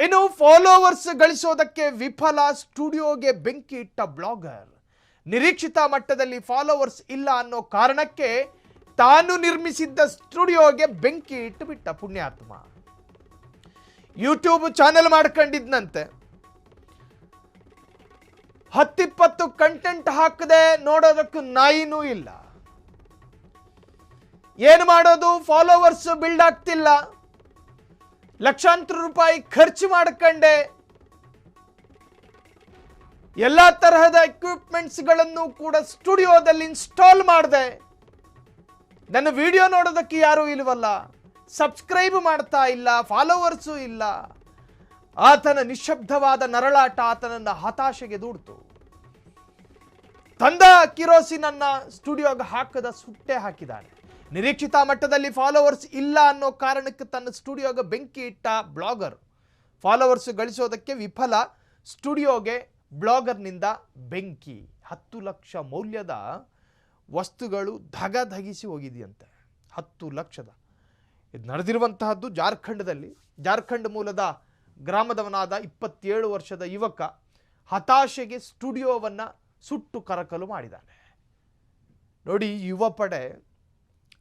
ಇನ್ನು ಫಾಲೋವರ್ಸ್ ಗಳಿಸೋದಕ್ಕೆ ವಿಫಲ, ಸ್ಟುಡಿಯೋಗೆ ಬೆಂಕಿ ಇಟ್ಟ ಬ್ಲಾಗರ್. ನಿರೀಕ್ಷಿತ ಮಟ್ಟದಲ್ಲಿ ಫಾಲೋವರ್ಸ್ ಇಲ್ಲ ಅನ್ನೋ ಕಾರಣಕ್ಕೆ ತಾನು ನಿರ್ಮಿಸಿದ್ದ ಸ್ಟುಡಿಯೋಗೆ ಬೆಂಕಿ ಇಟ್ಟು ಬಿಟ್ಟ ಪುಣ್ಯಾತ್ಮ. YouTube channel ಮಾಡ್ಕೊಂಡಿದ್ನಂತೆ. 10-20 ಕಂಟೆಂಟ್ ಹಾಕದೆ ನೋಡೋದಕ್ಕೂ ನಾಯಿನೂ ಇಲ್ಲ. ಏನು ಮಾಡೋದು, ಫಾಲೋವರ್ಸ್ ಬಿಲ್ಡ್ ಆಗ್ತಿಲ್ಲ. ಲಕ್ಷಾಂತರ ರೂಪಾಯಿ ಖರ್ಚು ಮಾಡ್ಕೊಂಡೆ ಎಲ್ಲ ತರಹದ ಎಕ್ವಿಪ್ಮೆಂಟ್ಸ್ಗಳನ್ನು ಕೂಡ ಸ್ಟುಡಿಯೋದಲ್ಲಿ ಇನ್ಸ್ಟಾಲ್ ಮಾಡಿದೆ. ನನ್ನ ವಿಡಿಯೋ ನೋಡೋದಕ್ಕೆ ಯಾರೂ ಇಲ್ವಲ್ಲ, ಸಬ್ಸ್ಕ್ರೈಬ್ ಮಾಡ್ತಾ ಇಲ್ಲ, ಫಾಲೋವರ್ಸು ಇಲ್ಲ. ಆತನ ನಿಶ್ಶಬ್ದವಾದ ನರಳಾಟ ಆತನನ್ನ ಹತಾಶೆಗೆ ದೂಡ್ತು. ತಂದ ಕಿರೋಸಿನನ್ನ ಸ್ಟುಡಿಯೋಗೆ ಹಾಕದ ಸುಟ್ಟೆ ಹಾಕಿದ್ದಾನೆ. ನಿರೀಕ್ಷಿತ ಮಟ್ಟದಲ್ಲಿ ಫಾಲೋವರ್ಸ್ ಇಲ್ಲ ಅನ್ನೋ ಕಾರಣಕ್ಕೆ ತನ್ನ ಸ್ಟುಡಿಯೋಗೆ ಬೆಂಕಿ ಇಟ್ಟ ಬ್ಲಾಗರ್. ಫಾಲೋವರ್ಸ್ ಗಳಿಸೋದಕ್ಕೆ ವಿಫಲ, ಸ್ಟುಡಿಯೋಗೆ ಬ್ಲಾಗರ್ನಿಂದ ಬೆಂಕಿ. 10 ಲಕ್ಷ ಮೌಲ್ಯದ ವಸ್ತುಗಳು ಧಗಿಸಿ ಹೋಗಿದೆಯಂತೆ. 10 ಲಕ್ಷದ. ಇದು ನಡೆದಿರುವಂತಹದ್ದು ಜಾರ್ಖಂಡದಲ್ಲಿ. ಜಾರ್ಖಂಡ್ ಮೂಲದ ಗ್ರಾಮದವನಾದ 27 ವರ್ಷದ ಯುವಕ ಹತಾಶೆಗೆ ಸ್ಟುಡಿಯೋವನ್ನು ಸುಟ್ಟು ಕರಕಲು ಮಾಡಿದ್ದಾನೆ. ನೋಡಿ, ಯುವ ಪಡೆ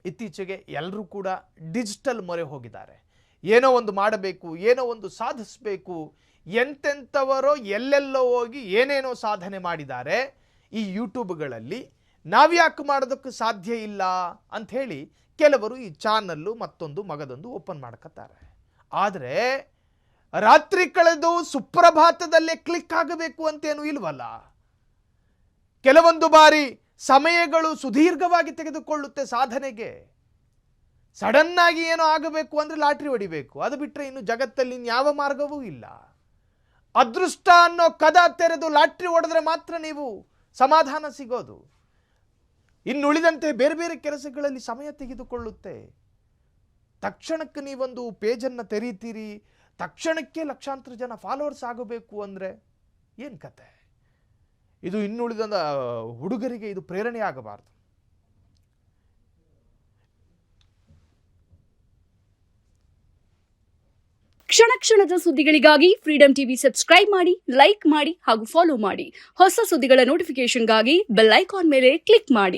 ಇತ್ತೀಚೆಗೆ ಎಲ್ಲರೂ ಕೂಡ ಡಿಜಿಟಲ್ ಮೊರೆ ಹೋಗಿದ್ದಾರೆ. ಏನೋ ಒಂದು ಮಾಡಬೇಕು, ಏನೋ ಒಂದು ಸಾಧಿಸಬೇಕು. ಎಂತೆಂಥವರೋ ಎಲ್ಲೆಲ್ಲೋ ಹೋಗಿ ಏನೇನೋ ಸಾಧನೆ ಮಾಡಿದ್ದಾರೆ ಈ ಯೂಟ್ಯೂಬ್ಗಳಲ್ಲಿ. ನಾವ್ಯಾಕೆ ಮಾಡೋದಕ್ಕೆ ಸಾಧ್ಯ ಇಲ್ಲ ಅಂಥೇಳಿ ಕೆಲವರು ಈ ಚಾನಲ್ಲು ಮತ್ತೊಂದು ಮಗದೊಂದು ಓಪನ್ ಮಾಡ್ಕೊತಾರೆ. ಆದರೆ ರಾತ್ರಿ ಕಳೆದು ಸುಪ್ರಭಾತದಲ್ಲೇ ಕ್ಲಿಕ್ ಆಗಬೇಕು ಅಂತೇನು ಇಲ್ವಲ್ಲ. ಕೆಲವೊಂದು ಬಾರಿ ಸಮಯಗಳು ಸುದೀರ್ಘವಾಗಿ ತೆಗೆದುಕೊಳ್ಳುತ್ತೆ ಸಾಧನೆಗೆ. ಸಡನ್ನಾಗಿ ಏನೋ ಆಗಬೇಕು ಅಂದರೆ ಲಾಟ್ರಿ ಹೊಡಿಬೇಕು. ಅದು ಬಿಟ್ಟರೆ ಇನ್ನು ಜಗತ್ತಲ್ಲಿ ಇನ್ಯಾವ ಮಾರ್ಗವೂ ಇಲ್ಲ. ಅದೃಷ್ಟ ಅನ್ನೋ ಕದ ತೆರೆದು ಲಾಟ್ರಿ ಹೊಡೆದ್ರೆ ಮಾತ್ರ ನೀವು ಸಮಾಧಾನ ಸಿಗೋದು. ಇನ್ನುಳಿದಂತೆ ಬೇರೆ ಬೇರೆ ಕೆಲಸಗಳಲ್ಲಿ ಸಮಯ ತೆಗೆದುಕೊಳ್ಳುತ್ತೆ. ತಕ್ಷಣಕ್ಕೆ ನೀವೊಂದು ಪೇಜನ್ನು ತೆರೀತೀರಿ, ತಕ್ಷಣಕ್ಕೆ ಲಕ್ಷಾಂತರ ಜನ ಫಾಲೋವರ್ಸ್ ಆಗಬೇಕು ಅಂದರೆ ಏನು ಕತೆ? ಇದು ಇನ್ನುಳಿದ ಹುಡುಗರಿಗೆ ಇದು ಪ್ರೇರಣೆ ಆಗಬಾರದು. ಕ್ಷಣ ಕ್ಷಣದ ಸುದ್ದಿಗಳಿಗಾಗಿ ಫ್ರೀಡಂ ಟಿವಿ ಸಬ್ಸ್ಕ್ರೈಬ್ ಮಾಡಿ, ಲೈಕ್ ಮಾಡಿ ಹಾಗೂ ಫಾಲೋ ಮಾಡಿ. ಹೊಸ ಸುದ್ದಿಗಳ ನೋಟಿಫಿಕೇಶನ್ಗಾಗಿ ಬೆಲ್ ಐಕಾನ್ ಮೇಲೆ ಕ್ಲಿಕ್ ಮಾಡಿ.